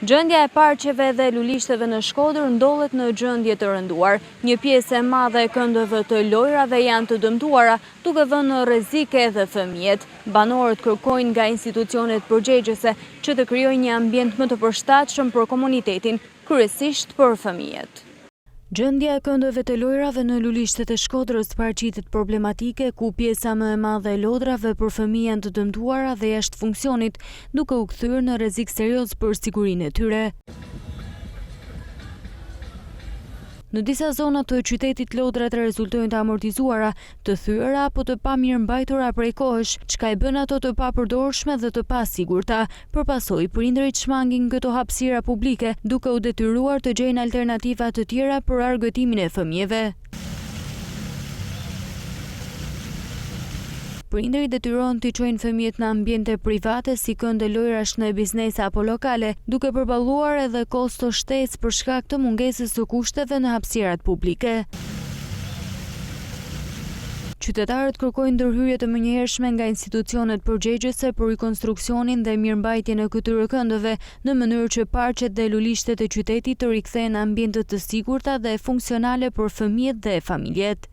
Gjendja e parqeve dhe lulishteve në Shkodër ndodhet në gjendje të rënduar. Një pjesë e madhe e këndëve të lojrave janë të dëmtuara, duke vënë në rrezik edhe fëmijët. Banorët kërkojnë nga institucionet përgjegjëse që të krijojnë një ambient më të përshtatshëm për komunitetin, kryesisht për fëmijët. Gjendja e këndëve të lojrave në lulishtet e Shkodrës paraqitet problematike, ku pjesa më e madhe e lodrave për fëmijë janë të dëmtuara dhe jashtë funksionit, duke u kthyer në rrezik serioz për sigurinë e tyre. Në disa zona të qytetit lodrat rezultojnë të amortizuara, të thyera apo të pamirëmbajtura prej kohësh, çka i bën ato të papërdorshme dhe të pasigurta. Për pasojë, prindërit shmangin këto hapësira publike, duke u detyruar të gjejnë alternativa të tjera për argëtimin e fëmijëve. Prindërit detyrohen të çojnë fëmijët në ambiente private si këndë lojrash në biznese apo lokale, duke përballuar edhe kosto shtesë për shkak të mungesës së kushteve në hapësirat publike. Qytetarët kërkojnë ndërhyrje të menjëhershme nga institucionet përgjegjëse për rikonstruksionin dhe mirëmbajtjen e këtyre këndëve, në mënyrë që parqet dhe lulishtet e qytetit të rikthehen në ambiente të sigurta dhe funksionale për fëmijët dhe familjet.